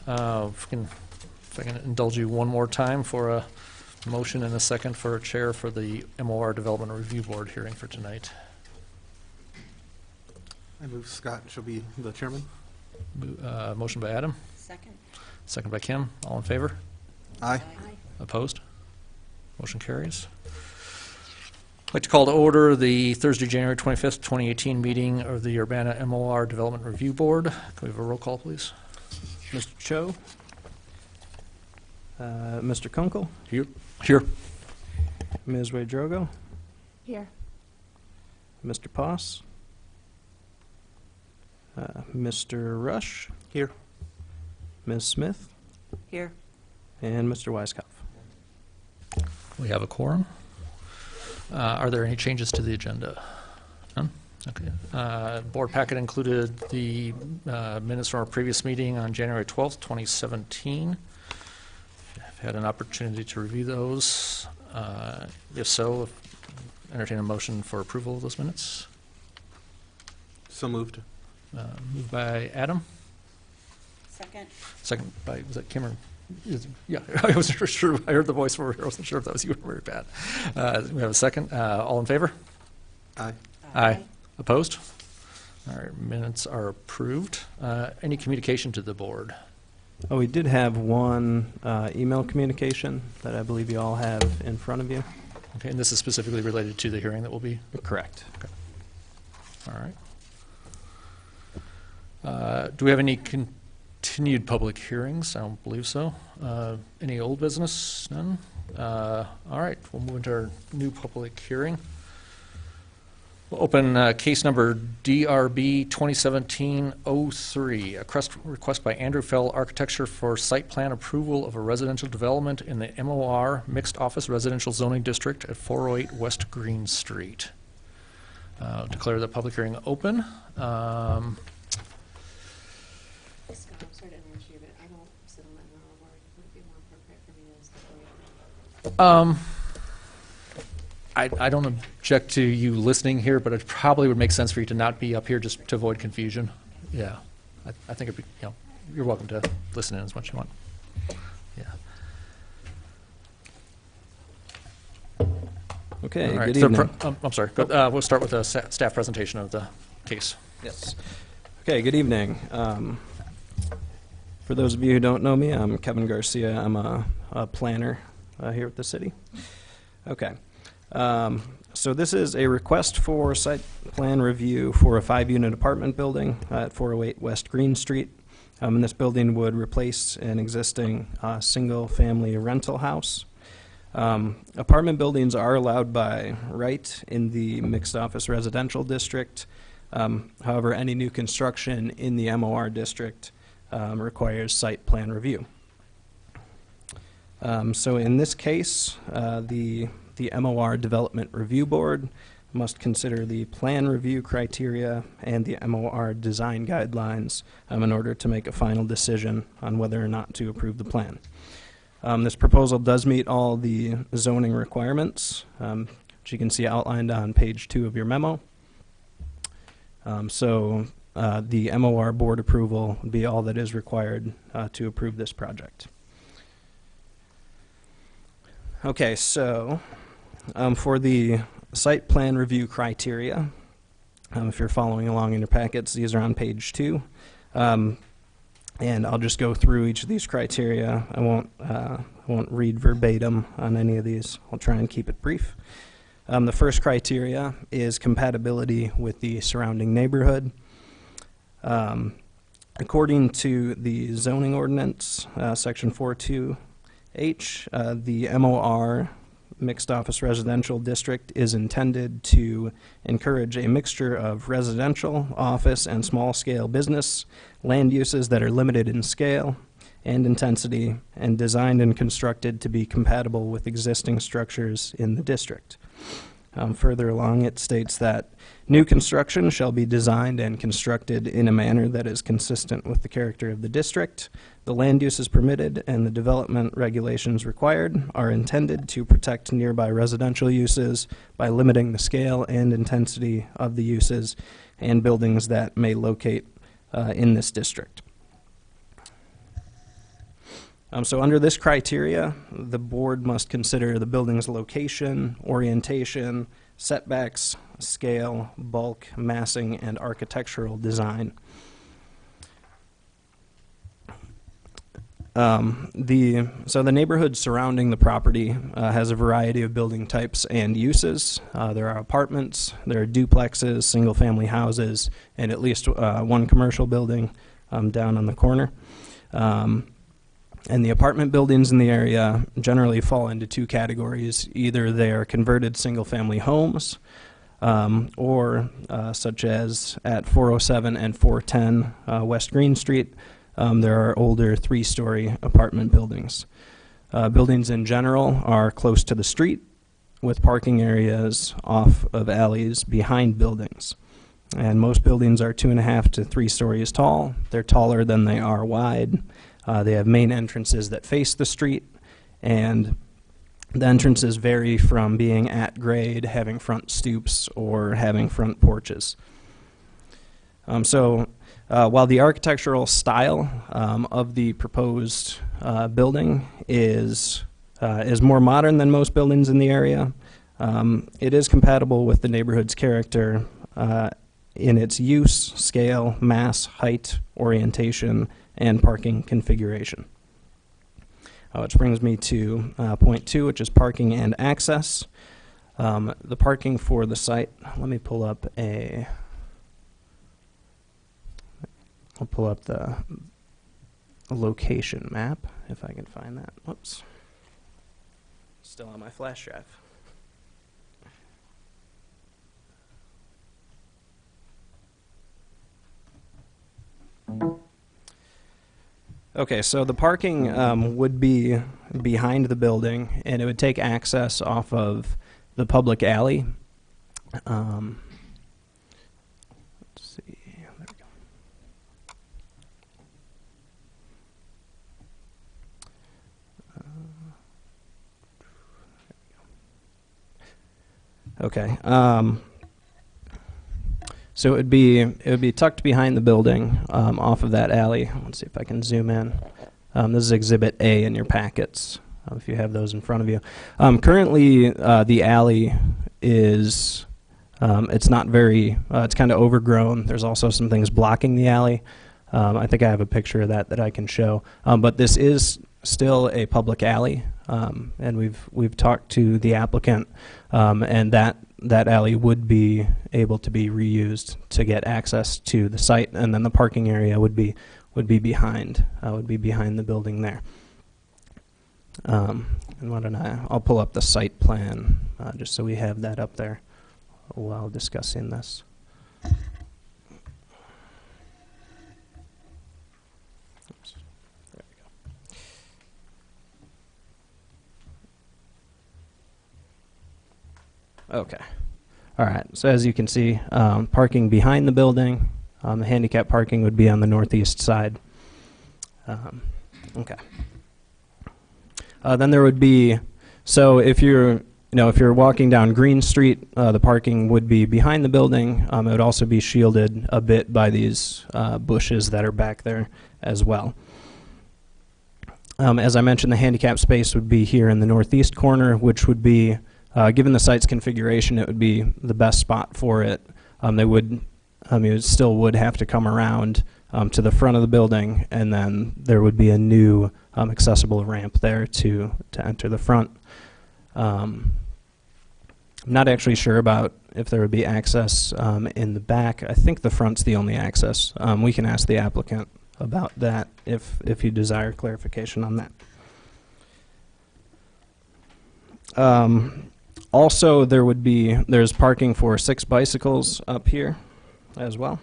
right. If I can indulge you one more time for a motion and a second for a chair for the MOR Development Review Board hearing for tonight. I move Scott shall be the chairman. Motion by Adam. Second. Second by Kim. All in favor? Aye. Opposed? Motion carries. I'd like to call to order the Thursday, January 25th, 2018 meeting of the Urbana MOR Development Review Board. Can we have a roll call, please? Mr. Cho? Mr. Kunkel? Here. Ms. Drogo? Here. Mr. Poss? Mr. Rush? Here. Ms. Smith? Here. And Mr. Weiskopf. We have a quorum. Are there any changes to the agenda? None? Okay. Board packet included the minutes from our previous meeting on January 12th, 2017. I've had an opportunity to review those. If so, entertain a motion for approval of those minutes. So moved. Moved by Adam. Second. Second by, was that Kim or? Yeah, I wasn't sure. I heard the voice over here. I wasn't sure if that was you or very bad. We have a second. All in favor? Aye. Aye. Opposed? All right, minutes are approved. Any communication to the board? Oh, we did have one email communication that I believe you all have in front of you. Okay, and this is specifically related to the hearing that will be? Correct. Okay. All right. Do we have any continued public hearings? I don't believe so. Any old business? None? All right, we'll move into our new public hearing. We'll open case number DRB 2017-03, a request by Andrew Fell Architecture for site plan approval of a residential development in the MOR Mixed Office Residential Zoning District at 408 West Green Street. Declare the public hearing open. Scott, I'm sorry to interrupt you, but I don't sit on that MOR board. Would it be more appropriate for me to step away? I don't object to you listening here, but it probably would make sense for you to not be up here just to avoid confusion. Yeah, I think it'd be, you're welcome to listen in as much as you want. Yeah. Okay, All right, good so evening. I'm sorry. We'll start with a staff presentation of the case. Yes. Okay, good evening. For those of you who don't know me, I'm Kevin Garcia. I'm a planner here at the city. Okay. So this is a request for site plan review for a 5-unit apartment building at 408 West Green Street. And this building would replace an existing single-family rental house. Apartment buildings are allowed by right in the mixed office residential district. However, any new construction in the MOR district requires site plan review. So in this case, the MOR Development Review Board must consider the plan review criteria and the MOR design guidelines in order to make a final decision on whether or not to approve the plan. This proposal does meet all the zoning requirements, which you can see outlined on page 2 of your memo. The MOR board approval would be all that is required to approve this project. Okay, so for the site plan review criteria, if you're following along in your packets, these are on page 2. And I'll just go through each of these criteria. I won't read verbatim on any of these. I'll try and keep it brief. The first criteria is compatibility with the surrounding neighborhood. According to the zoning ordinance, section 42H, the MOR Mixed Office Residential District is intended to encourage a mixture of residential, office, and small-scale business land uses that are limited in scale and intensity and designed and constructed to be compatible with existing structures in the district. Further along, it states that new construction shall be designed and constructed in a manner that is consistent with the character of the district. The land uses permitted and the development regulations required are intended to protect nearby residential uses by limiting the scale and intensity of the uses and buildings that may locate in this district. So under this criteria, the board must consider the building's location, orientation, setbacks, scale, bulk, massing, and architectural design. The neighborhood surrounding the property has a variety of building types and uses. There are apartments, there are duplexes, single-family houses, and at least one commercial building down on the corner. And the apartment buildings in the area generally fall into two categories. Either they are converted single-family homes, or such as at 407 and 410 West Green Street, there are older three-story apartment buildings. Buildings in general are close to the street, with parking areas off of alleys behind buildings. And most buildings are 2.5 to 3 stories tall. They're taller than they are wide. They have main entrances that face the street, and the entrances vary from being at grade, having front stoops, or having front porches. While the architectural style of the proposed building is more modern than most buildings in the area, it is compatible with the neighborhood's character in its use, scale, mass, height, orientation, and parking configuration. Which brings me to point 2, which is parking and access. The parking for the site, let me pull up I'll pull up the location map if I can find that. Whoops. Still on my flash drive. Okay, so the parking would be behind the building, and it would take access off of the public alley. Let's see, there we go. Okay. So it would be tucked behind the building, off of that alley. Let's see if I can zoom in. This is Exhibit A in your packets, if you have those in front of you. Currently, the alley is it's not very. It's kind of overgrown. There's also some things blocking the alley. I think I have a picture of that I can show. But this is still a public alley, and we've talked to the applicant, and that alley would be able to be reused to get access to the site, and then the parking area would be behind the building there. And why don't I'll pull up the site plan just so we have that up there while discussing this. Oops. There we go. Okay. All right. So as you can see, parking behind the building. The handicap parking would be on the northeast side. Okay. Then there would be, so if you're walking down Green Street, the parking would be behind the building. It would also be shielded a bit by these bushes that are back there as well. As I mentioned, the handicap space would be here in the northeast corner, which would be, given the site's configuration, it would be the best spot for it. It still would have to come around to the front of the building, and then there would be a new accessible ramp there to enter the front. I'm not actually sure about if there would be access in the back. I think the front's the only access. We can ask the applicant about that if you desire clarification on that. Also, there's parking for 6 bicycles up here as well.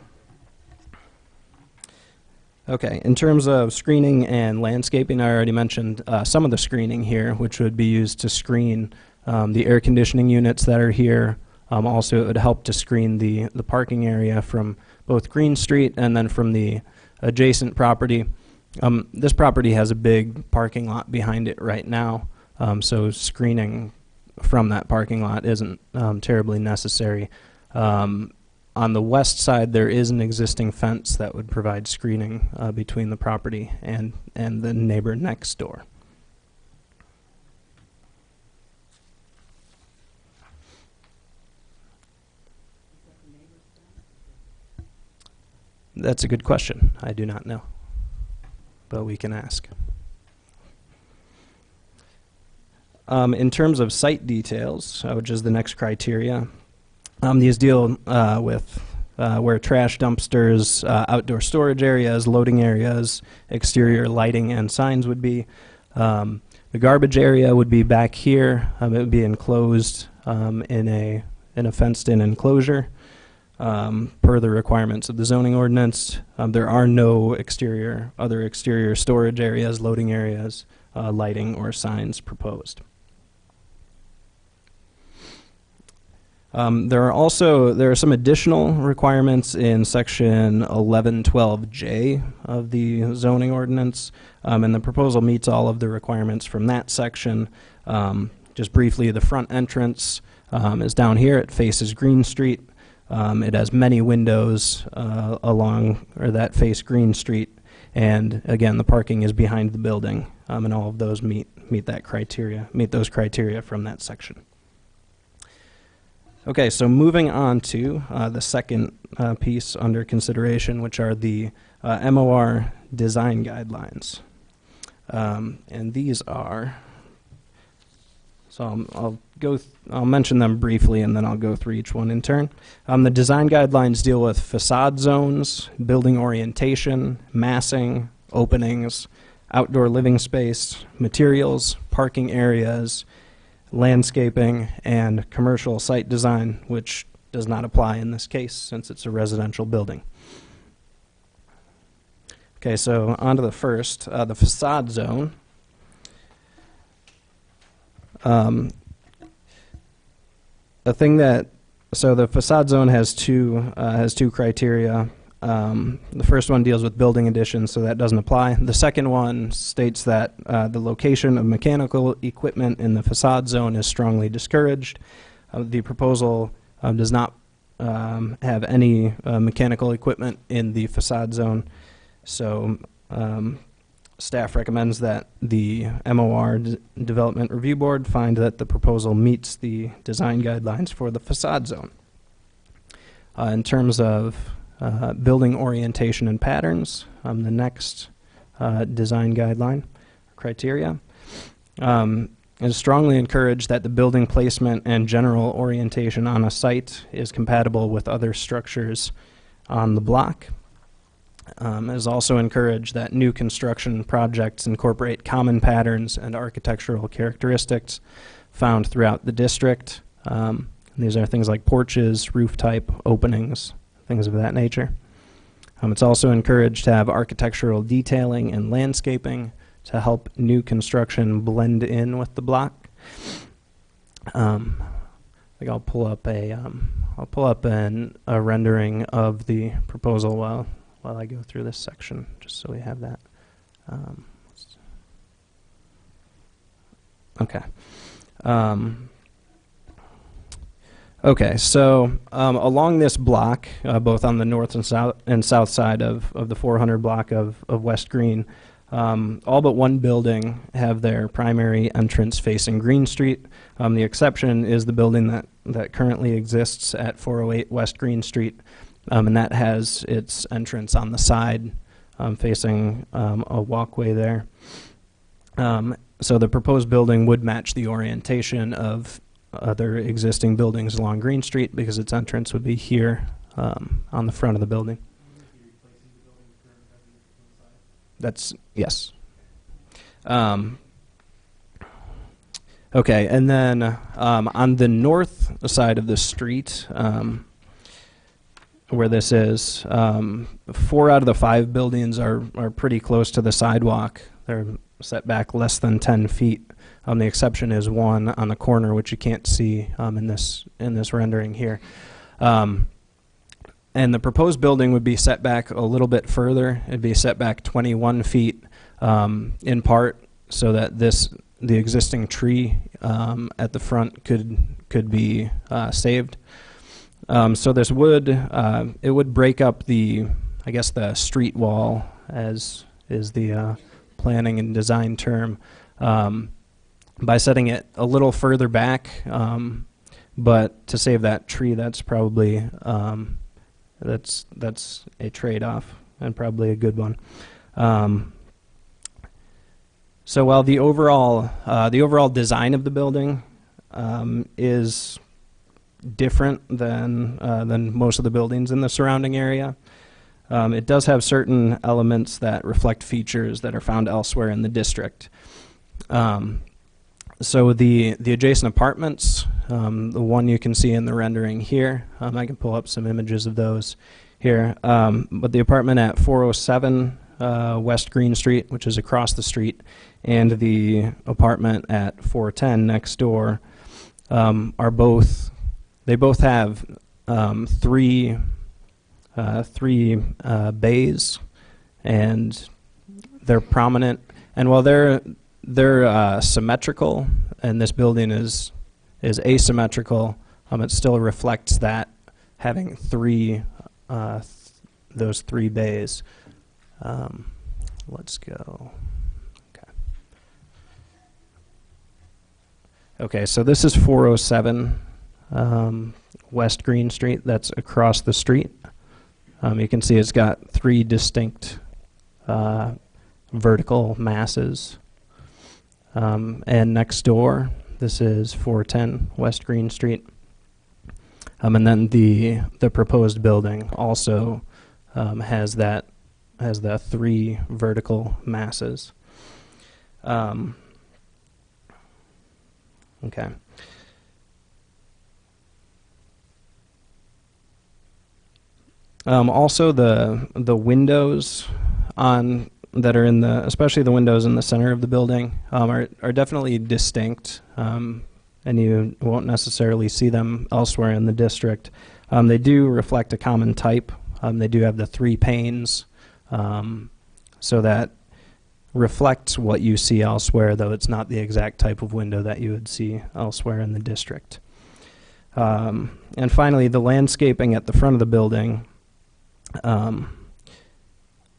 Okay, in terms of screening and landscaping, I already mentioned some of the screening here, which would be used to screen the air conditioning units that are here. Also, it would help to screen the parking area from both Green Street and then from the adjacent property. This property has a big parking lot behind it right now, so screening from that parking lot isn't terribly necessary. On the west side, there is an existing fence that would provide screening between the property and the neighbor next door. That's a good question. I do not know, but we can ask. In terms of site details, which is the next criteria, these deal with where trash dumpsters, outdoor storage areas, loading areas, exterior lighting and signs would be. The garbage area would be back here. It would be enclosed in a fenced-in enclosure per the requirements of the zoning ordinance. There are no other exterior storage areas, loading areas, lighting, or signs proposed. There are some additional requirements in section 1112J of the zoning ordinance, and the proposal meets all of the requirements from that section. Just briefly, the front entrance is down here. It faces Green Street. It has many windows that face Green Street, and again, the parking is behind the building, and all of those meet those criteria from that section. Okay, so moving on to the second piece under consideration, which are the MOR design guidelines. And these are, so I'll mention them briefly and then I'll go through each one in turn. The design guidelines deal with facade zones, building orientation, massing, openings, outdoor living space, materials, parking areas, landscaping, and commercial site design, which does not apply in this case since it's a residential building. Okay, so on to the first, the facade zone. The facade zone has two criteria. The first one deals with building additions, so that doesn't apply. The second one states that the location of mechanical equipment in the facade zone is strongly discouraged. The proposal does not have any mechanical equipment in the facade zone, so staff recommends that the MOR Development Review Board find that the proposal meets the design guidelines for the facade zone. In terms of building orientation and patterns, the next design guideline criteria is strongly encouraged that the building placement and general orientation on a site is compatible with other structures on the block. It is also encouraged that new construction projects incorporate common patterns and architectural characteristics found throughout the district. These are things like porches, roof type, openings, things of that nature. It's also encouraged to have architectural detailing and landscaping to help new construction blend in with the block. I think I'll pull up a rendering of the proposal while I go through this section, just so we have that. Okay. Okay, so along this block, both on the north and south side of the 400 block of West Green, all but one building have their primary entrance facing Green Street. The exception is the building that currently exists at 408 West Green Street, and that has its entrance on the side facing a walkway there. So the proposed building would match the orientation of other existing buildings along Green Street because its entrance would be here on the front of the building. That's, yes. Okay, and then on the north side of the street, where this is, 4 out of the 5 buildings are pretty close to the sidewalk. They're set back less than 10 feet. The exception is one on the corner, which you can't see in this rendering here. And the proposed building would be set back a little bit further. It'd be set back 21 feet in part so that the existing tree at the front could be saved. So this would, it would break up the, I guess, the street wall, as is the planning and design term, by setting it a little further back. But to save that tree, that's probably, that's a trade-off, and probably a good one. So while the overall design of the building is different than most of the buildings in the surrounding area, it does have certain elements that reflect features that are found elsewhere in the district. So the adjacent apartments, the one you can see in the rendering here, I can pull up some images of those here, but the apartment at 407 West Green Street, which is across the street, and the apartment at 410 next door, are both, they both have three bays, and they're prominent. And while they're symmetrical, and this building is asymmetrical, it still reflects that, having those three bays. Let's go. Okay, so this is 407 West Green Street. That's across the street. You can see it's got three distinct vertical masses. And next door, this is 410 West Green Street. And then the proposed building also has the three vertical masses. Okay. Also, the windows that are in especially the windows in the center of the building, are definitely distinct, and you won't necessarily see them elsewhere in the district. They do reflect a common type. They do have the three panes, so that reflects what you see elsewhere, though it's not the exact type of window that you would see elsewhere in the district. And finally, the landscaping at the front of the building,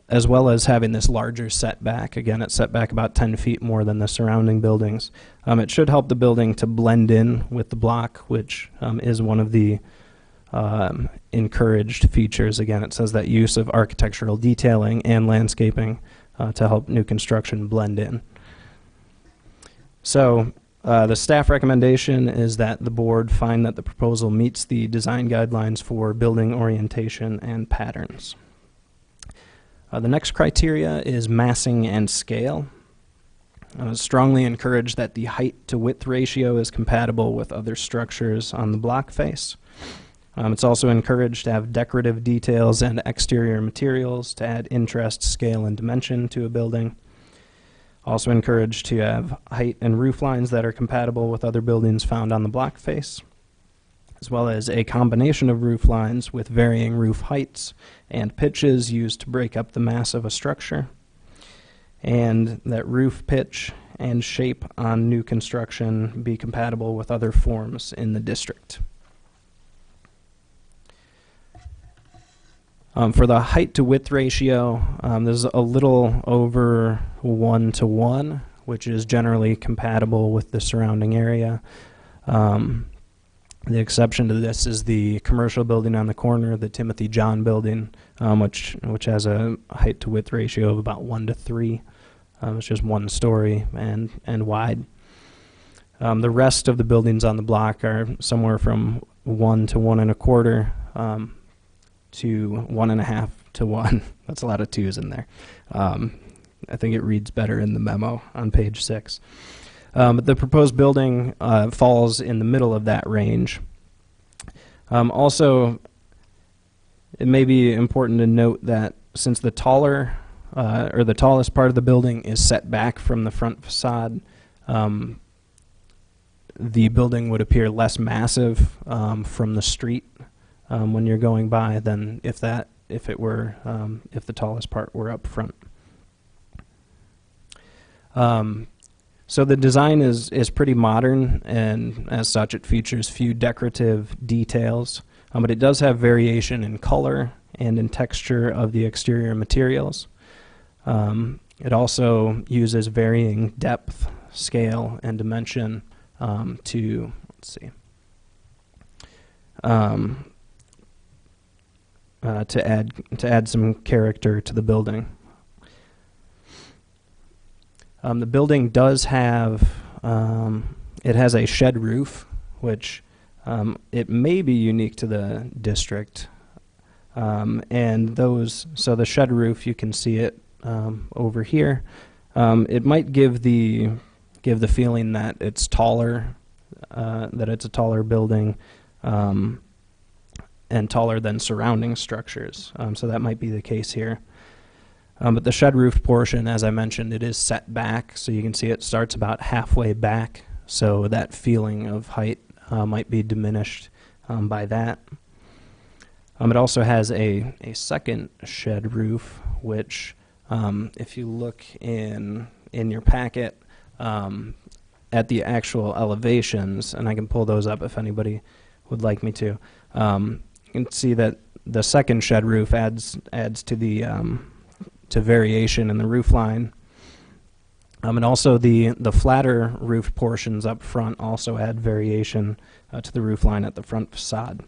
as well as having this larger setback. Again, it's set back about 10 feet more than the surrounding buildings. It should help the building to blend in with the block, which is one of the encouraged features. Again, it says that use of architectural detailing and landscaping to help new construction blend in. So the staff recommendation is that the board find that the proposal meets the design guidelines for building orientation and patterns. The next criteria is massing and scale. Strongly encourage that the height to width ratio is compatible with other structures on the block face. It's also encouraged to have decorative details and exterior materials to add interest, scale, and dimension to a building. Also encouraged to have height and roof lines that are compatible with other buildings found on the block face, as well as a combination of roof lines with varying roof heights and pitches used to break up the mass of a structure, and that roof pitch and shape on new construction be compatible with other forms in the district. For the height to width ratio, there's a little over 1-to-1, which is generally compatible with the surrounding area. The exception to this is the commercial building on the corner, the Timothy John building, which has a height to width ratio of about 1-to-3. It's just one story and wide. The rest of the buildings on the block are somewhere from 1 to 1.25 to 1.5-to-1. That's a lot of twos in there. I think it reads better in the memo on page 6. But the proposed building falls in the middle of that range. Also, it may be important to note that since the tallest part of the building is set back from the front facade, the building would appear less massive from the street when you're going by than if the tallest part were up front. So the design is pretty modern, and as such it features few decorative details. but it does have variation in color and in texture of the exterior materials. It also uses varying depth, scale, and dimension to, let's see, to add some character to the building. The building does have, it has a shed roof, which it may be unique to the district. And those, so the shed roof, you can see it over here. It might give the feeling that it's taller, that it's a taller building, and taller than surrounding structures. So that might be the case here. But the shed roof portion, as I mentioned, it is set back, so you can see it starts about halfway back, so that feeling of height might be diminished by that. It also has a second shed roof, which if you look in your packet at the actual elevations, and I can pull those up if anybody would like me to, you can see that the second shed roof adds to the to variation in the roof line. And also the flatter roof portions up front also add variation to the roof line at the front facade.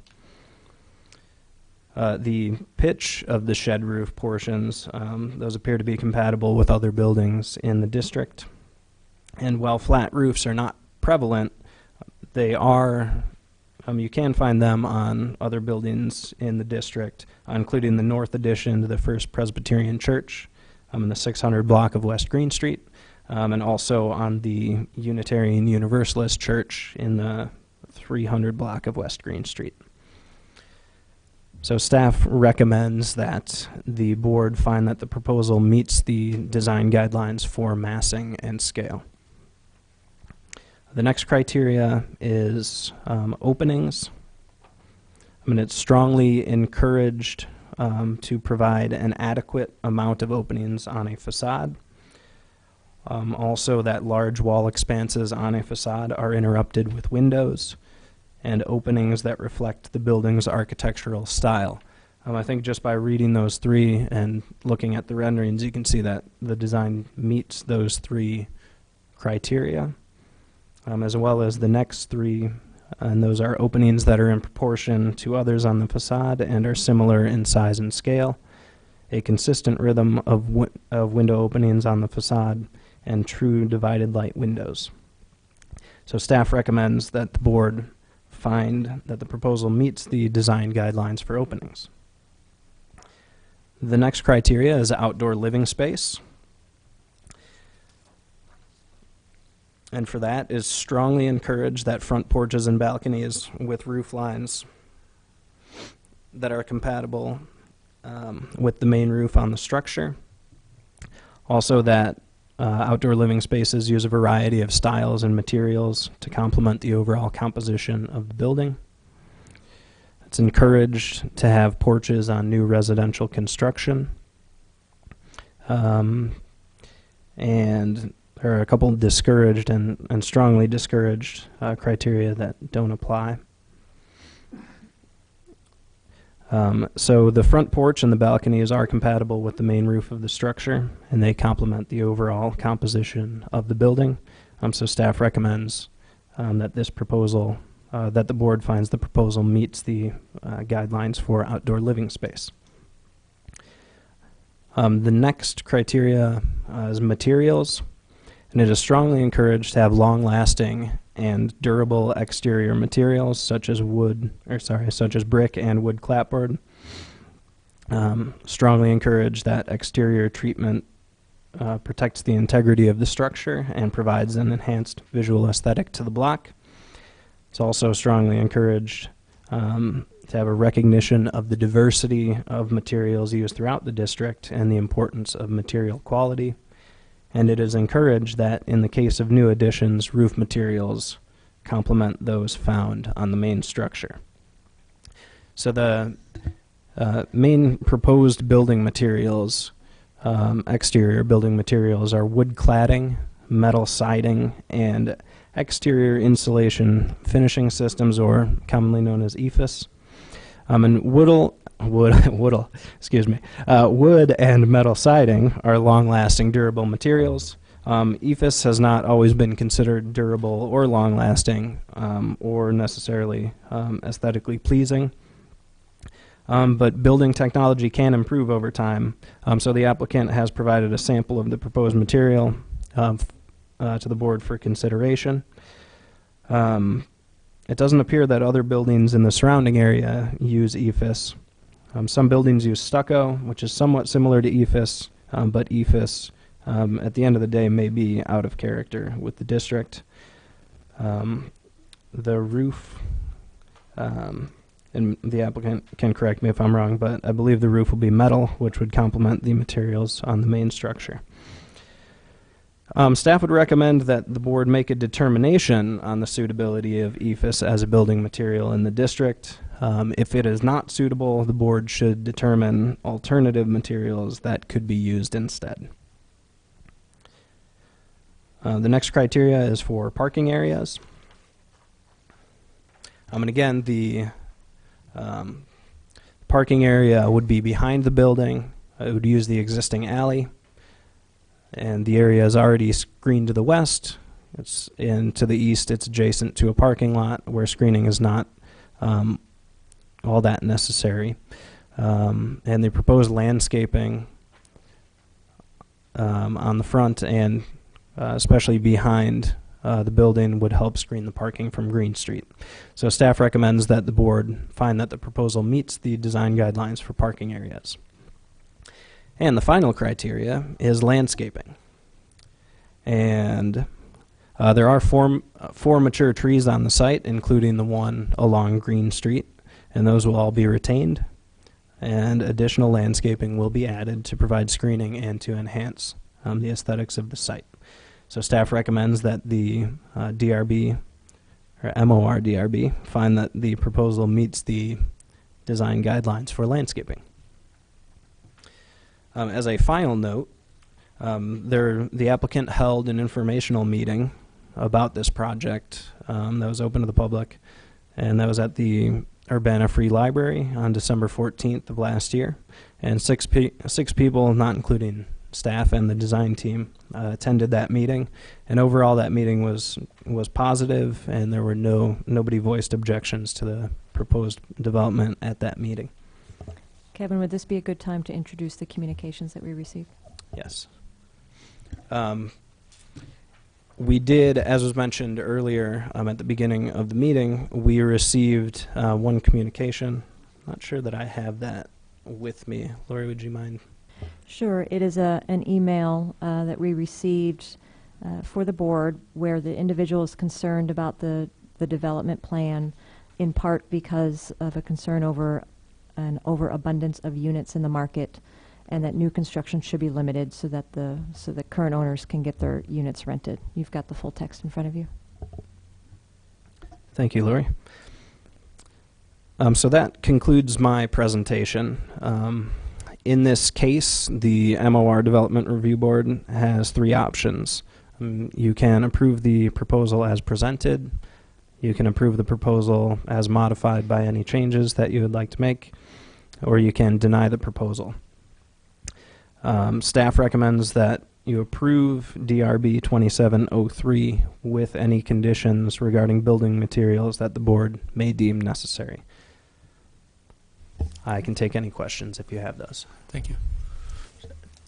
The pitch of the shed roof portions, those appear to be compatible with other buildings in the district. And while flat roofs are not prevalent, they are, you can find them on other buildings in the district, including the north addition to the First Presbyterian Church in the 600 block of West Green Street, and also on the Unitarian Universalist Church in the 300 block of West Green Street. So staff recommends that the board find that the proposal meets the design guidelines for massing and scale. The next criteria is openings. It's strongly encouraged to provide an adequate amount of openings on a facade. Also, that large wall expanses on a facade are interrupted with windows and openings that reflect the building's architectural style. I think just by reading those three and looking at the renderings, you can see that the design meets those three criteria, as well as the next three, and those are openings that are in proportion to others on the facade and are similar in size and scale, a consistent rhythm of window openings on the facade, and true divided light windows. So staff recommends that the board find that the proposal meets the design guidelines for openings. The next criteria is outdoor living space. And for that is strongly encouraged that front porches and balconies with roof lines that are compatible with the main roof on the structure. Also that outdoor living spaces use a variety of styles and materials to complement the overall composition of the building. It's encouraged to have porches on new residential construction. And there are a couple discouraged and strongly discouraged criteria that don't apply. So the front porch and the balconies are compatible with the main roof of the structure, and they complement the overall composition of the building. So staff recommends that this proposal, that the board finds the proposal meets the guidelines for outdoor living space. The next criteria is materials, and it is strongly encouraged to have long-lasting and durable exterior materials such as brick and wood clapboard. Strongly encourage that exterior treatment protects the integrity of the structure and provides an enhanced visual aesthetic to the block. It's also strongly encouraged to have a recognition of the diversity of materials used throughout the district and the importance of material quality. And it is encouraged that in the case of new additions, roof materials complement those found on the main structure. So the main proposed building materials, exterior building materials, are wood cladding, metal siding, and exterior insulation finishing systems, or commonly known as EIFS. And wood and metal siding are long-lasting, durable materials. EFIS has not always been considered durable or long-lasting or necessarily aesthetically pleasing. But building technology can improve over time. So the applicant has provided a sample of the proposed material to the board for consideration. It doesn't appear that other buildings in the surrounding area use EFIS. Some buildings use stucco, which is somewhat similar to EFIS, but EFIS, at the end of the day, may be out of character with the district. The roof, and the applicant can correct me if I'm wrong, but I believe the roof will be metal, which would complement the materials on the main structure. Staff would recommend that the board make a determination on the suitability of EFIS as a building material in the district. If it is not suitable, the board should determine alternative materials that could be used instead. The next criteria is for parking areas. And again, the parking area would be behind the building. It would use the existing alley. And the area is already screened to the west. And to the east, it's adjacent to a parking lot where screening is not all that necessary. And the proposed landscaping on the front and especially behind the building would help screen the parking from Green Street. So staff recommends that the board find that the proposal meets the design guidelines for parking areas. And the final criteria is landscaping. And there are four mature trees on the site, including the one along Green Street, and those will all be retained. And additional landscaping will be added to provide screening and to enhance the aesthetics of the site. So staff recommends that the DRB, or MOR DRB, find that the proposal meets the design guidelines for landscaping. As a final note, the applicant held an informational meeting about this project that was open to the public, and that was at the Urbana Free Library on December 14th of last year. And six people, not including staff and the design team, attended that meeting. And overall, that meeting was positive, and there were nobody voiced objections to the proposed development at that meeting. Kevin, would this be a good time to introduce the communications that we received? Yes. We did, as was mentioned earlier at the beginning of the meeting, we received one communication. Not sure that I have that with me. Lori, would you mind? Sure. It is an email that we received for the board where the individual is concerned about the development plan, in part because of a concern over an overabundance of units in the market, and that new construction should be limited so that the current owners can get their units rented. You've got the full text in front of you. Thank you, Lori. So that concludes my presentation. In this case, the MOR Development Review Board has three options. You can approve the proposal as presented. You can approve the proposal as modified by any changes that you would like to make, or you can deny the proposal. Staff recommends that you approve DRB 2703 with any conditions regarding building materials that the board may deem necessary. I can take any questions if you have those. Thank you.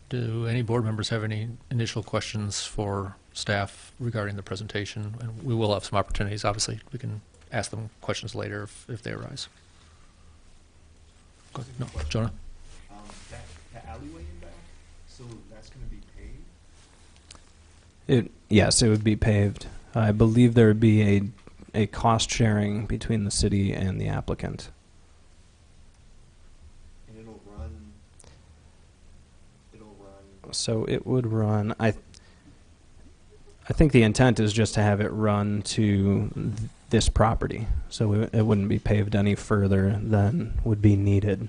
Do any board members have any initial questions for staff regarding the presentation? And we will have some opportunities, obviously. We can ask them questions later if they arise. Go ahead. No, Jonah? That alleyway in back, so that's going to be paved? Yes, it would be paved. I believe there would be a cost sharing between the city and the applicant. And it'll run. So it would run, I think the intent is just to have it run to this property. So it wouldn't be paved any further than would be needed.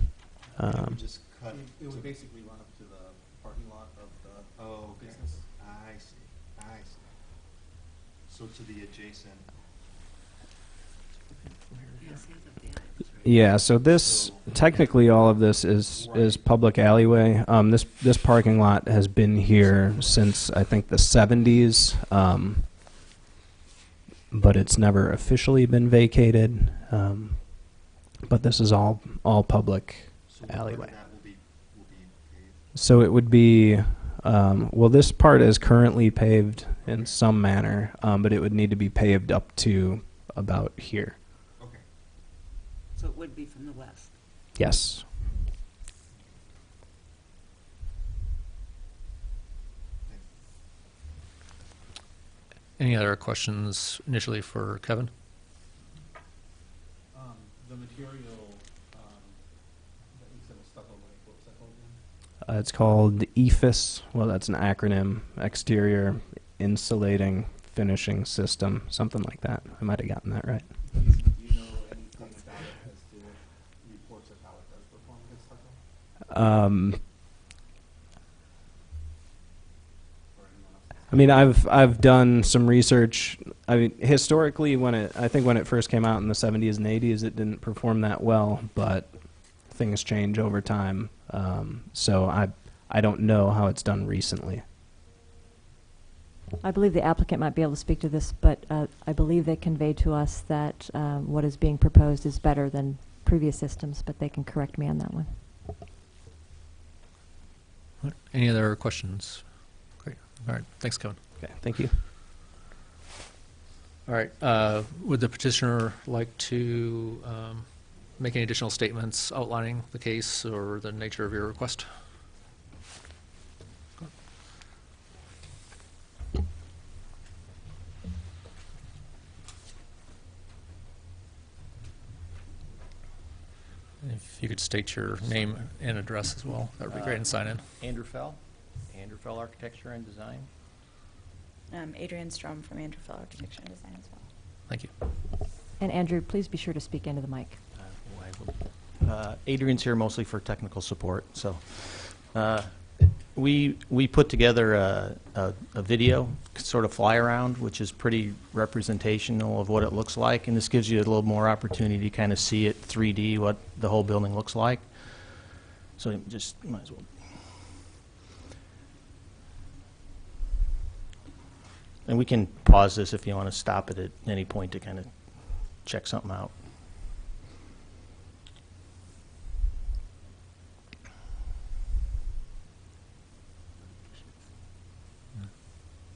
Just cut. It would basically run up to the parking lot of the business. I see. So to the adjacent. from here to here. Yes, that's up the alley. Yeah, so this, technically all of this is public alleyway. This parking lot has been here since, I think, the 70s, but it's never officially been vacated. But this is all public So what part of alleyway. that will be paved? So it would be, well, this part is currently paved in some manner, but it would need to be paved up to about here. Okay. So it would be from the west. Yes. Any other questions initially for Kevin? The material, that you said was stucco, right? What was that called again? It's called EFIS. Well, that's an acronym. Exterior Insulating Finishing System, something like that. I might have gotten that right. Do you know anything about it as to reports of how it does perform against stucco? Or anyone else? I mean, I've done some research. I mean, historically, I think when it first came out in the 70s and 80s, it didn't perform that well, but things change over time. So I don't know how it's done recently. I believe the applicant might be able to speak to this, but I believe they conveyed to us that what is being proposed is better than previous systems, but they can correct me on that one. Any other questions? Great. All right. Thanks, Kevin. Okay, thank you. All right. Would the petitioner like to make any additional statements outlining the case or the nature of your request? If you could state your name and address as well, that would be great, and sign in. Andrew Fell Architecture and Design. Adrian Strom from Andrew Fell Architecture and Design as well. Thank you. And Andrew, please be sure to speak into the mic. Adrian's here mostly for technical support. So we put together a video, sort of fly around, which is pretty representational of what it looks like, and this gives you a little more opportunity to kind of see it 3D, what the whole building looks like. So you just might as well. And we can pause this if you want to stop it at any point to kind of check something out.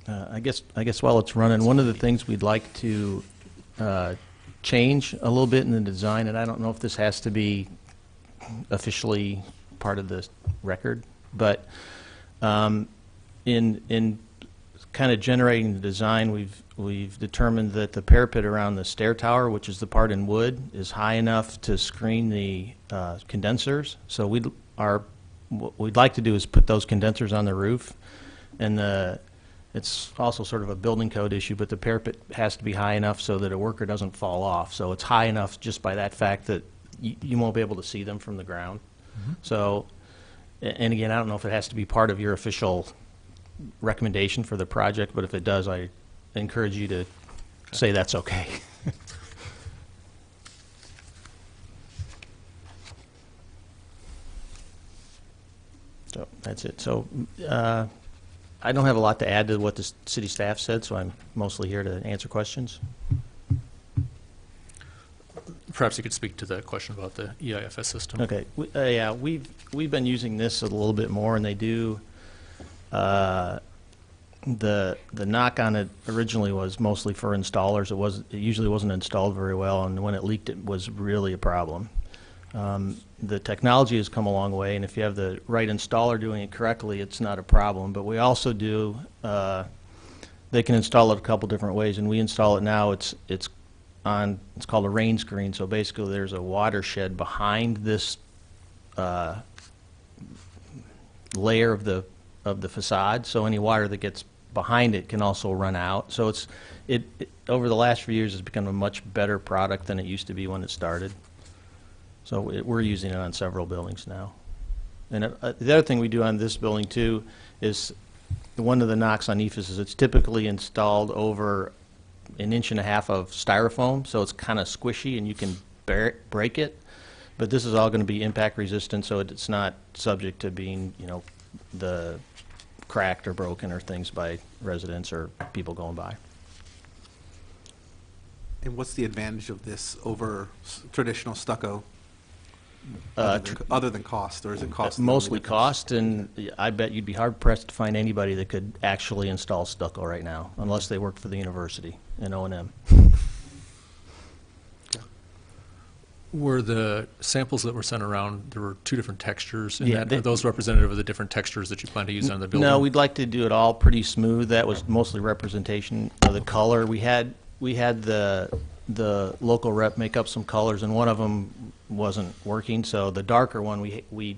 I guess while it's running, one of the things we'd like to change a little bit in the design, and I don't know if this has to be officially part of the record, but in kind of generating the design, we've determined that the parapet around the stair tower, which is the part in wood, is high enough to screen the condensers. So what we'd like to do is put those condensers on the roof, and it's also sort of a building code issue, but the parapet has to be high enough so that a worker doesn't fall off. So it's high enough just by that fact that you won't be able to see them from the ground. So, and again, I don't know if it has to be part of your official recommendation for the project, but if it does, I encourage you to say that's okay. So that's it. So I don't have a lot to add to what the city staff said, so I'm mostly here to answer questions. Perhaps you could speak to the question about the EIFS system. Okay. Yeah, we've been using this a little bit more, and they do. The knock on it originally was mostly for installers. It usually wasn't installed very well, and when it leaked, it was really a problem. The technology has come a long way, and if you have the right installer doing it correctly, it's not a problem. But we also do. They can install it a couple different ways, and we install it now. It's called a rain screen. So basically, there's a watershed behind this layer of the facade. So any water that gets behind it can also run out. So it over the last few years has become a much better product than it used to be when it started. So we're using it on several buildings now. And the other thing we do on this building too is one of the knocks on EFIS is it's typically installed over an inch and a half of styrofoam, so it's kind of squishy and you can break it. But this is all going to be impact resistant, so it's not subject to being, you know, the cracked or broken or things by residents or people going by. And what's the advantage of this over traditional stucco? Uh, Other than cost, or is it cost? the only Mostly difference? cost, and I bet you'd be hard-pressed to find anybody that could actually install stucco right now, unless they worked for the university in O&M. Were the samples that were sent around, there were 2 different textures in Yeah, that? they- Are those representative of the different textures that you plan to use on the building? No, we'd like to do it all pretty smooth. That was mostly representation of the color. We had the local rep make up some colors, and one of them wasn't working, so the darker one, we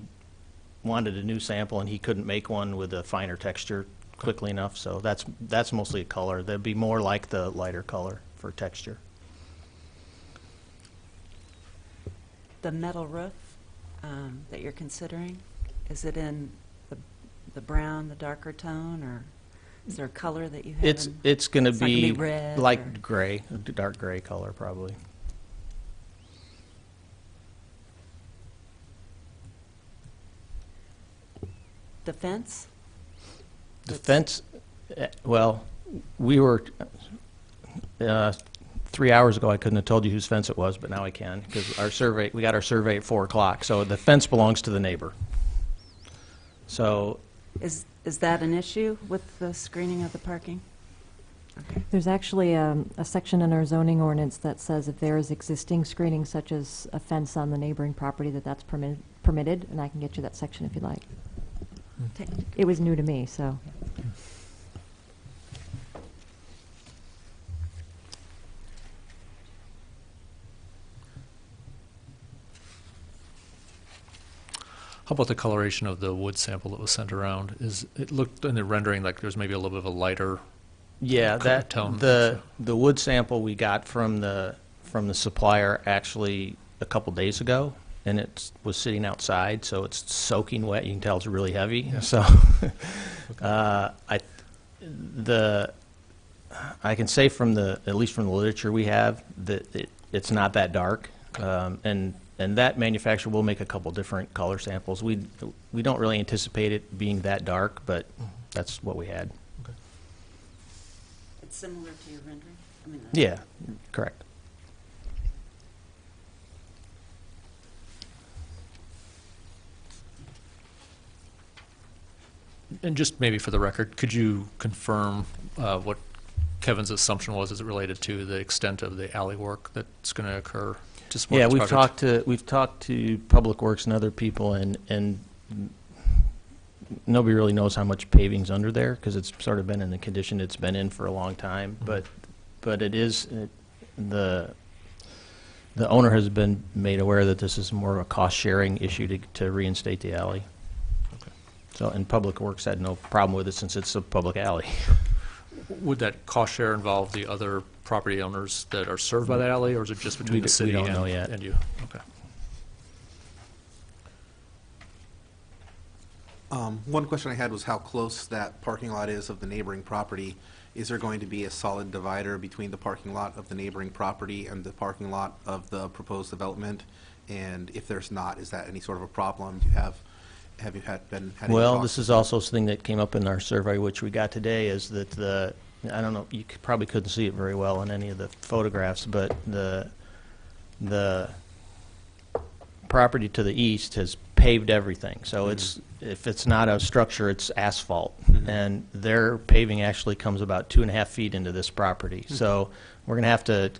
wanted a new sample, and he couldn't make one with a finer texture quickly enough, so that's mostly a color. That'd be more like the lighter color for texture. The metal roof that you're considering, is it in the brown, the darker tone, or is there a color that you have? It's going to It's not gonna be be red or- like gray, a dark gray color probably. The fence? The fence, well, we were, 3 hours ago, I couldn't have told you whose fence it was, but now I can, because we got our survey at 4 o'clock, so the fence belongs to the neighbor. So, Is that an issue with the screening of the parking? Okay. There's actually a section in our zoning ordinance that says if there is existing screening, such as a fence on the neighboring property, that's permitted, and I can get you that section if you like. It was new to me, so. How about the coloration of the wood sample that was sent around? It looked in the rendering like there's maybe a little bit of a lighter yeah, that, tone. the wood sample we got from the supplier actually a couple days ago, and it was sitting outside, so it's soaking wet. You can tell it's really heavy. Yeah. So, I can say at least from the literature we have, that it's not that dark, and that manufacturer will make a couple different color samples. We don't really anticipate it being that dark, but that's what we had. It's similar to your rendering? I mean, Yeah, correct. And just maybe for the record, could you confirm what Kevin's assumption was as it related to the extent of the alley work that's going to occur to support Yeah, this project? we've talked to Public Works and other people, and nobody really knows how much paving's under there, because it's sort of been in the condition it's been in for a long time. Mhm. But the owner has been made aware that this is more of a cost-sharing issue to reinstate the alley. Okay. So, and Public Works had no problem with it since it's a public alley. Would that cost share involve the other property owners that are served by that alley, or is it just between We the d- city we don't know yet. and you? Okay. One question I had was how close that parking lot is of the neighboring property. Is there going to be a solid divider between the parking lot of the neighboring property and the parking lot of the proposed development? And if there's not, is that any sort of a problem? Have you had any Well, talks this with is them? also something that came up in our survey, which we got today, is that I don't know, you probably couldn't see it very well in any of the photographs, but the property to the east has paved everything. So if it's not a structure, it's asphalt. Mhm. And their paving actually comes about 2.5 feet into this property. So we're going to have to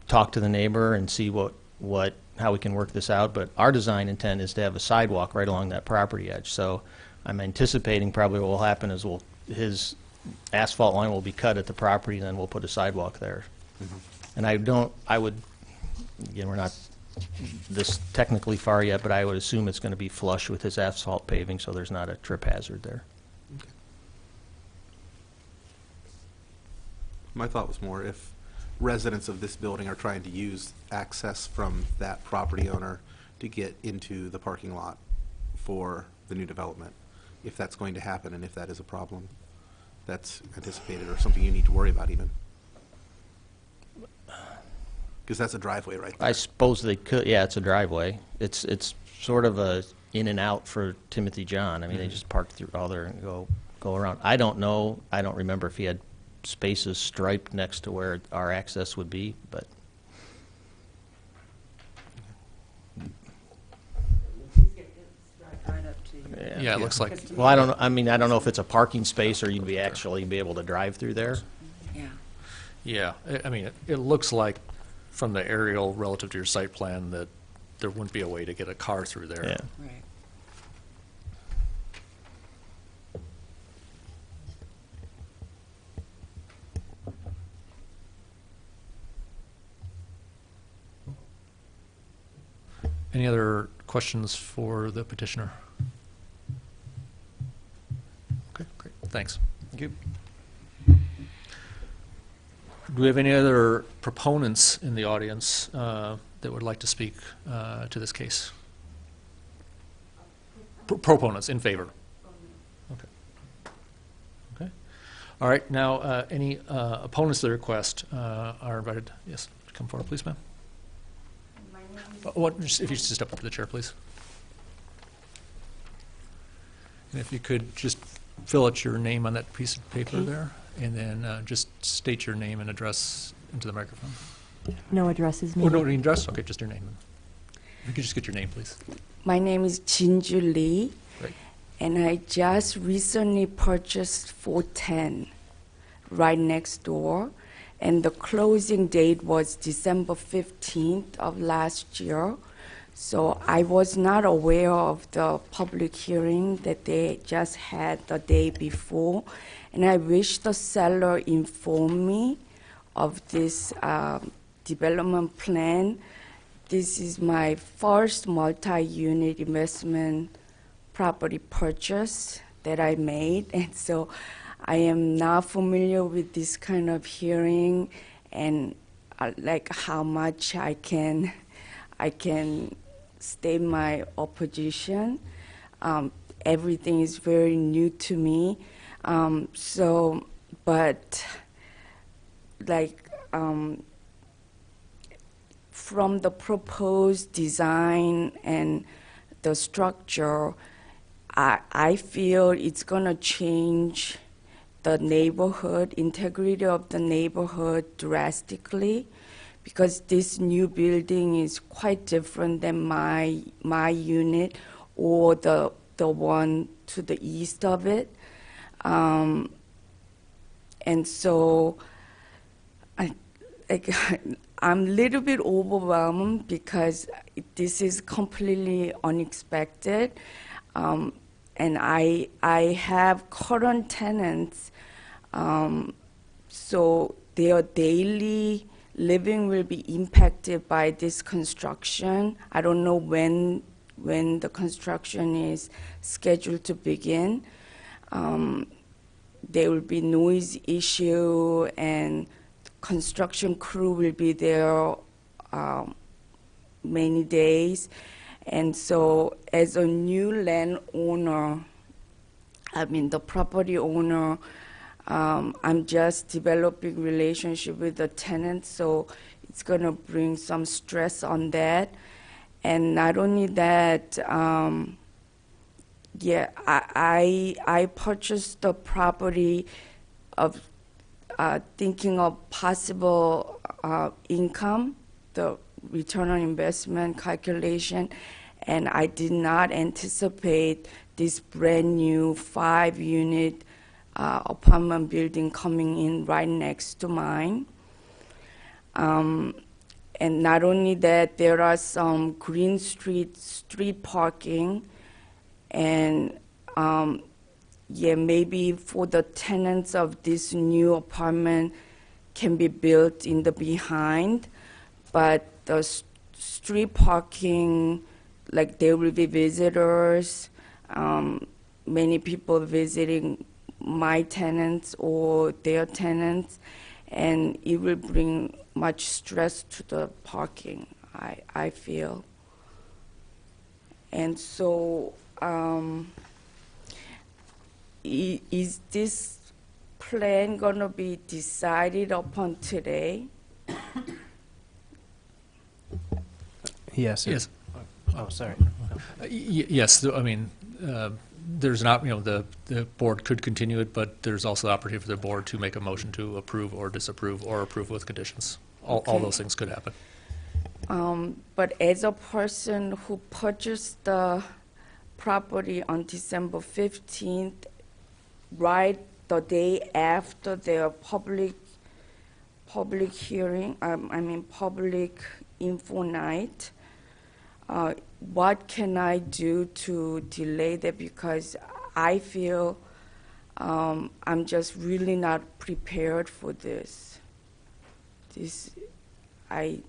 talk to the neighbor and see how we can work this out. But our design intent is to have a sidewalk right along that property edge. So I'm anticipating probably what will happen is his asphalt line will be cut at the property, and then we'll put a sidewalk there. And again, we're not this technically far yet, but I would assume it's going to be flush with his asphalt paving, so there's not a trip hazard there. My thought was more if residents of this building are trying to use access from that property owner to get into the parking lot for the new development, if that's going to happen and if that is a problem that's anticipated or something you need to worry about even. Because that's a driveway right I there. suppose they could, yeah, it's a driveway. It's sort of a in and out for Timothy John. I mean, they just park through all there and go around. I don't know, I don't remember if he had spaces striped next to where our access would be, but Right up to you. Yeah, it looks like, well, I don't know, I mean, I don't know if it's a parking space or you'd be actually be able to drive through there. Yeah. yeah, I mean, it looks like from the aerial relative to your site plan that there wouldn't be a way to get a car through there. Yeah. Right. Any other questions for the petitioner? Okay, great, thanks. Thank you. Do we have any other proponents in the audience that would like to speak to this case? Proponents, in favor? Okay. Okay. All right, now, any opponents to the request are invited, yes, come forward, please, ma'am. If you just step up to the chair, please. And if you could just fill out your name on that piece of paper there, and then just state your name and address into the microphone. No addresses Oh, needed. no address? Okay, just your name. If you could just get your name, please. My name is Jinju Lee, Great. and I just recently purchased 410 right next door, and the closing date was December 15th of last year. So I was not aware of the public hearing that they just had the day before, and I wish the seller informed me of this development plan. This is my first multi-unit investment property purchase that I made, and so I am not familiar with this kind of hearing and like how much I can state my opposition. Everything is very new to me. But like from the proposed design and the structure, I feel it's gonna change the neighborhood, integrity of the neighborhood drastically, because this new building is quite different than my unit or the one to the east of it. And so I'm a little bit overwhelmed because this is completely unexpected. And I have current tenants, so their daily living will be impacted by this construction. I don't know when the construction is scheduled to begin. There will be noise issue, and construction crew will be there many days. And so as a new landowner, I mean the property owner, I'm just developing relationship with the tenant, so it's gonna bring some stress on that. And not only that, I purchased the property of thinking of possible income, the return on investment calculation, and I did not anticipate this brand new 5-unit apartment building coming in right next to mine. And not only that, there are some Green street parking, and maybe for the tenants of this new apartment can be built in the behind, but the street parking, like there will be visitors, many people visiting my tenants or their tenants, and it will bring much stress to the parking, I feel. And so, is this plan gonna be decided upon today? Yes. Yes. Oh, sorry. Yes, I mean, there's not, the board could continue it, but there's also the opportunity for the board to make a motion to approve or disapprove or approve with conditions. All Okay. those things could happen. But as a person who purchased the property on December 15th, right the day after their public hearing, public info night, what can I do to delay that? Because I feel I'm just really not prepared for this. I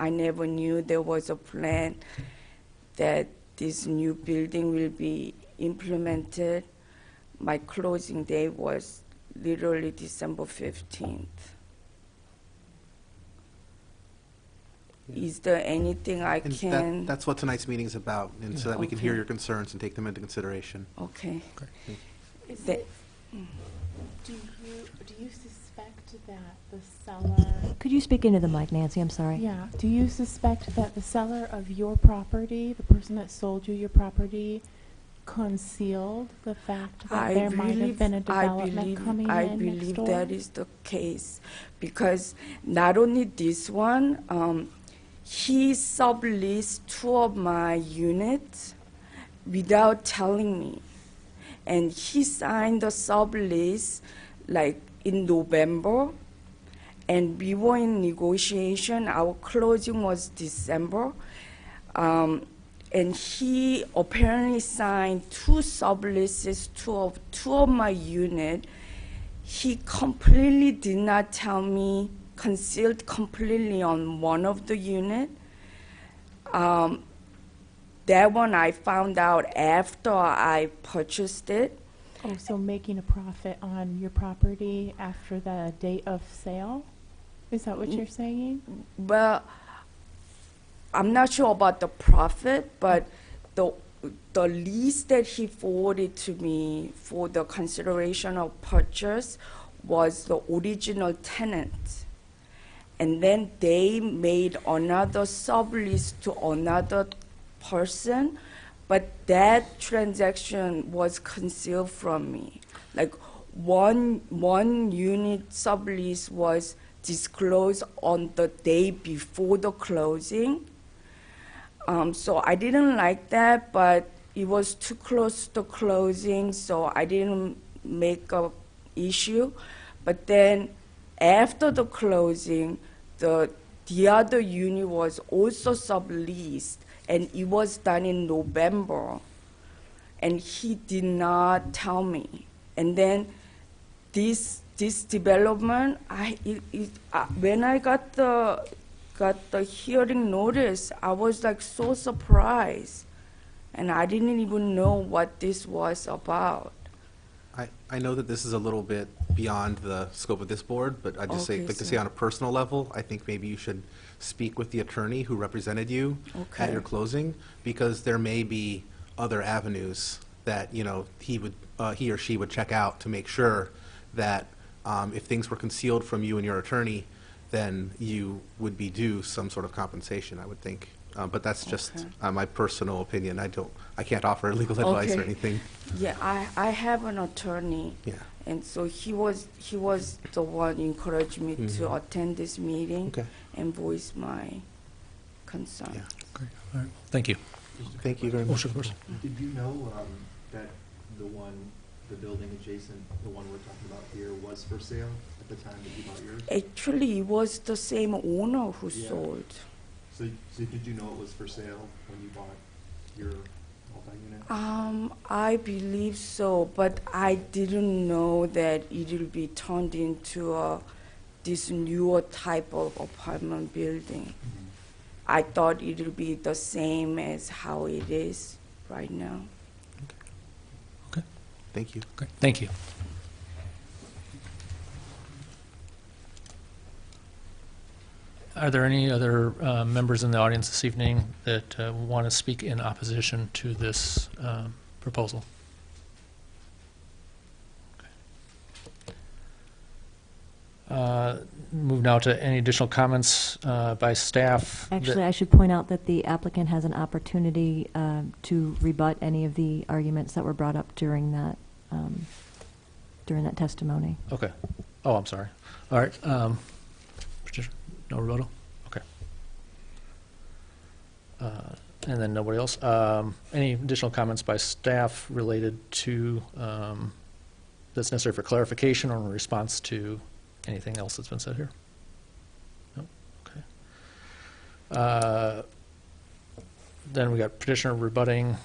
never knew there was a plan that this new building will be implemented. My closing day was literally December 15th. Is there anything I And can? that's what tonight's meeting is about, and so that we can hear your concerns and take them into consideration. Okay. Is The- it, do you suspect that the seller, Could you speak into the mic, Nancy? I'm sorry. yeah, do you suspect that the seller of your property, the person that sold you your property, concealed the fact that there might have been a development coming I in next believe door? that is the case, because not only this one, he subleased 2 of my units without telling me. And he signed the sublease like in November, and we were in negotiation. Our closing was December. And he apparently signed 2 subleases, two of my unit. He completely did not tell me, concealed completely on one of the unit. That one I found out after I purchased it. Oh, so making a profit on your property after the date of sale? Is that what you're saying? Well, I'm not sure about the profit, but the lease that he forwarded to me for the consideration of purchase was the original tenant. And then they made another sublease to another person, but that transaction was concealed from me. Like one unit sublease was disclosed on the day before the closing. So I didn't like that, but it was too close to closing, so I didn't make a issue. But then after the closing, the other unit was also subleased, and it was done in November, and he did not tell me. And then this development, when I got the hearing notice, I was like so surprised, and I didn't even know what this was about. I know that this is a little bit beyond the scope of this board, but I just Okay, like to sir. say on a personal level, I think maybe you should speak with the attorney who represented you at your Okay. closing, because there may be other avenues that, he or she would check out to make sure that if things were concealed from you and your attorney, then you would be due some sort of compensation, I would think. But that's just Okay. my personal opinion. I can't offer legal advice or Okay. anything. Yeah, I have an attorney, Yeah. and so he was the one encouraged me to Mhm. attend this meeting Okay. and voice my concern. Yeah. Great. All right. Thank you. Thank you very much. Motion, of course. Did you know that the building adjacent, the one we're talking about here, was for sale at the time that you bought yours? Actually, it was the same owner who Yeah. sold. So did you know it was for sale when you bought your multi-unit? I believe so, but I didn't know that it will be turned into this newer type of apartment building. I thought it will be the same as how it is right now. Okay. Thank you. Great. Thank you. Are there any other members in the audience this evening that want to speak in opposition to this proposal? move now to any additional comments by staff. Actually, I should point out that the applicant has an opportunity to rebut any of the arguments that were brought up during that testimony. Okay. Oh, I'm sorry. All right. Petitioner, no rebuttal? Okay. And then nobody else. Any additional comments by staff related to, that's necessary for clarification or in response to anything else that's been said here? No? Okay. Then we got petitioner rebutting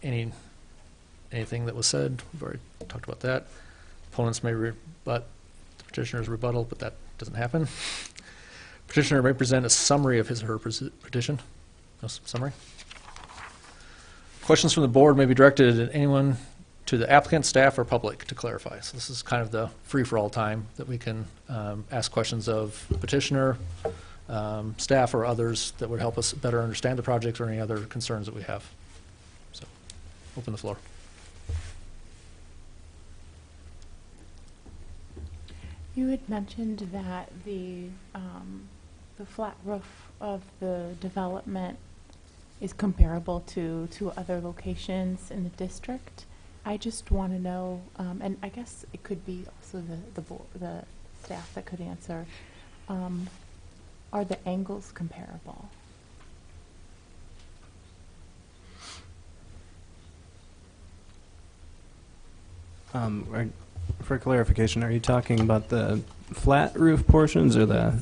anything that was said. We've already talked about that. Opponents may rebut the petitioner's rebuttal, but that doesn't happen. Petitioner may present a summary of his or her petition. No summary. Questions from the board may be directed at anyone, to the applicant, staff, or public to clarify. So this is kind of the free-for-all time that we can ask questions of petitioner, staff, or others that would help us better understand the project or any other concerns that we have. So, open the floor. You had mentioned that the flat roof of the development is comparable to other locations in the district. I just want to know, and I guess it could be also the staff that could answer, are the angles comparable? For clarification, are you talking about the flat roof portions or the?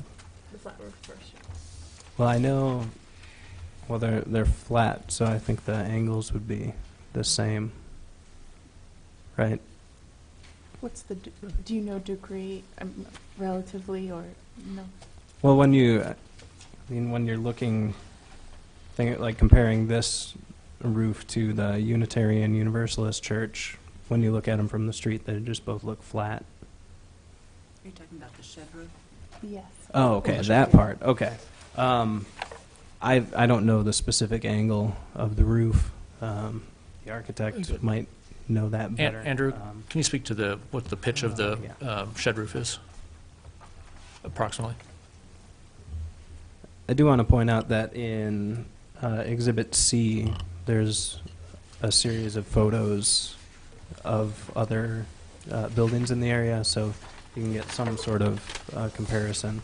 The flat roof portion. Well, I know. Well, they're flat, so I think the angles would be the same, right? What's the, do you know degree, relatively, or no? Well, when you're looking, like comparing this roof to the Unitarian Universalist Church, when you look at them from the street, they just both look flat. Are you talking about the shed roof? Yes. Oh, okay, that part. Okay. I don't know the specific angle of the roof. The architect might know that better. Andrew, can you speak to what the pitch of the yeah. shed roof is, approximately? I do want to point out that in Exhibit C, there's a series of photos of other buildings in the area, so you can get some sort of comparison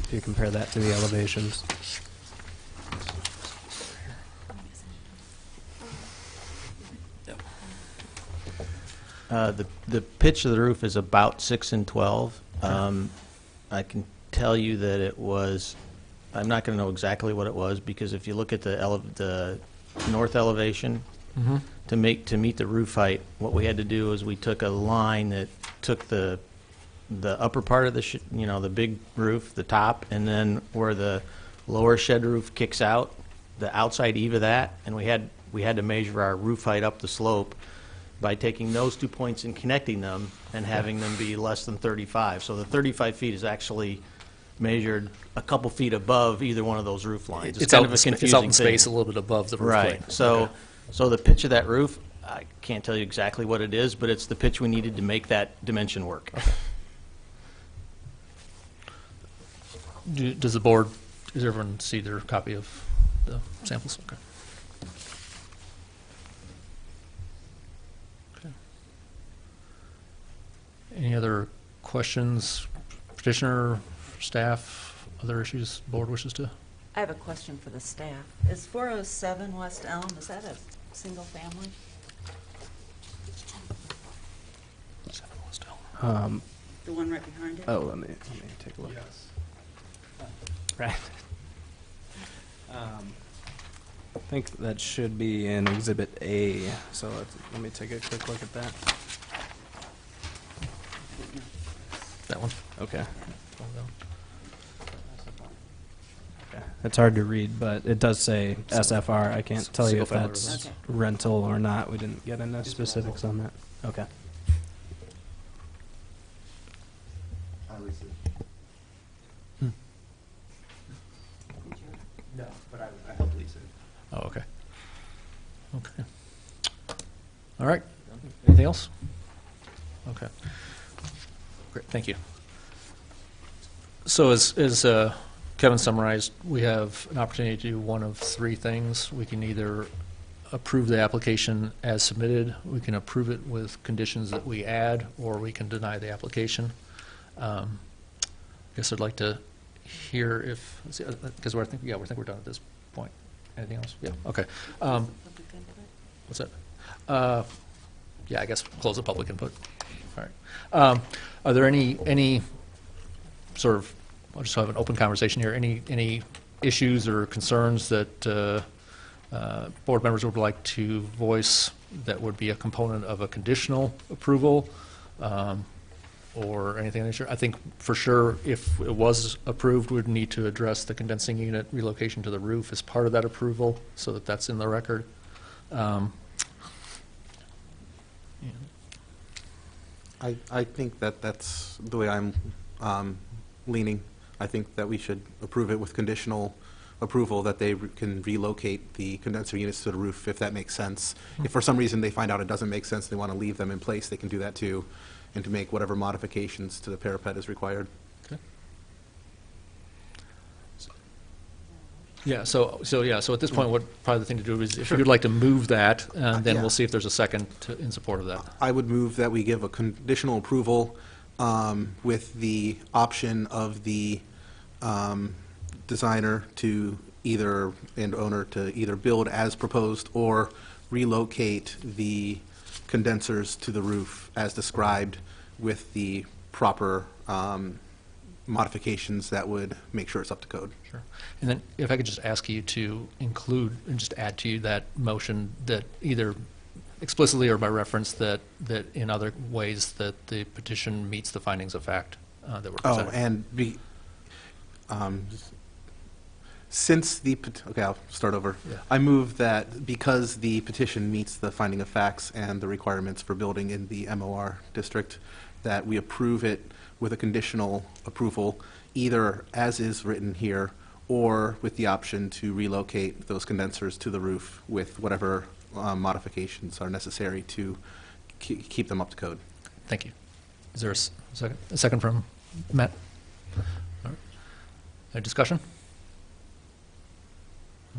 if you compare that to the elevations. The pitch of the roof is about 6 and 12. I can tell you that it was, I'm not going to know exactly what it was, because if you look at the north elevation, to meet the roof height, what we had to do is we took a line that took the upper part of the the big roof, the top, and then where the lower shed roof kicks out, the outside eave of that, and we had to measure our roof height up the slope by taking those 2 points and connecting them and having them be less than 35. So the 35 feet is actually measured a couple feet above either one of those roof lines. It's kind out of a confusing it's out in thing. space a little bit above the roof Right. plane. So, Okay. so the pitch of that roof, I can't tell you exactly what it is, but it's the pitch we needed to make that dimension work. Does the board, does everyone see their copy of the samples? Okay. Okay. Any other questions, petitioner, staff, other issues board wishes to? I have a question for the staff. Is 407 West Elm, is that a single family? The one right behind it? Oh, let me take a look. Yes. Right. I think that should be in Exhibit A, so let me take a quick look at that. That one? Okay. Okay. It's hard to read, but it does say SFR. I can't tell you if Single-family that's residence. Okay. rental or not. We didn't get into specifics on that. Okay. I lease it. No, but I help lease it. Oh, okay. Okay. All right. Anything else? Okay. Great, thank you. So as Kevin summarized, we have an opportunity to do one of three things. We can either approve the application as submitted, we can approve it with conditions that we add, or we can deny the application. I guess I'd like to hear if, because I think we're done at this point. Anything else? Yeah, okay. What's that? Yeah, I guess close the public input. All right. Are there any sort of, I'll just have an open conversation here, any issues or concerns that board members would like to voice that would be a component of a conditional approval, or anything? I think for sure, if it was approved, we'd need to address the condensing unit relocation to the roof as part of that approval, so that that's in the record. I think that that's the way I'm leaning. I think that we should approve it with conditional approval that they can relocate the condenser units to the roof, if that makes sense. If for some reason they find out it doesn't make sense, they want to leave them in place, they can do that too, and to make whatever modifications to the parapet is required. Okay. Yeah, so at this point, what probably the thing to do is, if you'd like to move that, then Yeah. we'll see if there's a second in support of that. I would move that we give a conditional approval with the option of the designer to either, and owner to either build as proposed or relocate the condensers to the roof as described, with the proper modifications that would make sure it's up to code. Sure. And then if I could just ask you to include and just add to that motion that either explicitly or by reference that in other ways that the petition meets the findings of fact that were presented. Oh, and since the, okay, I'll start over. Yeah. I move that because the petition meets the finding of facts and the requirements for building in the MOR district, that we approve it with a conditional approval, either as is written here, or with the option to relocate those condensers to the roof with whatever modifications are necessary to keep them up to code. Thank you. Is there a second? A second from Matt? All right. Any discussion?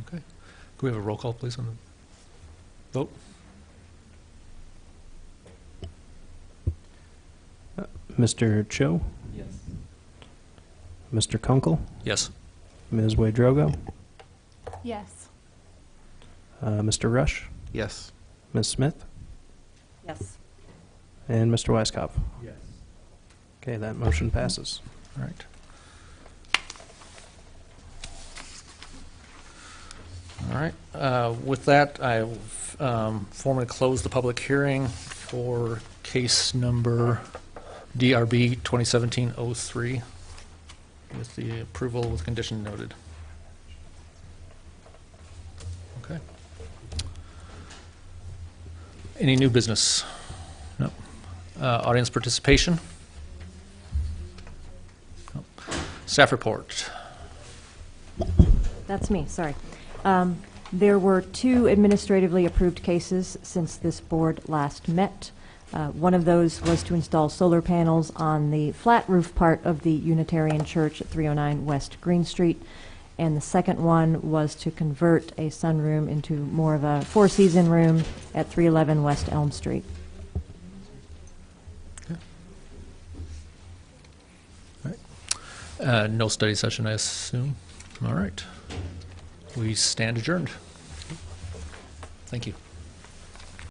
Okay. Can we have a roll call, please, on the vote? Mr. Cho? Yes. Mr. Kunkel? Yes. Ms. Wadrogo? Yes. Mr. Rush? Yes. Ms. Smith? Yes. And Mr. Weiskopf? Yes. Okay, that motion passes. All right. All right. With that, I formally close the public hearing for case number DRB 2017-03 with the approval with condition noted. Okay. Any new business? No. Audience participation? No. Staff report. That's me, sorry. There were 2 administratively approved cases since this board last met. One of those was to install solar panels on the flat roof part of the Unitarian Church at 309 West Green Street, and the second one was to convert a sunroom into more of a four-season room at 311 West Elm Street. All right. No study session, I assume. All right. We stand adjourned. Thank you.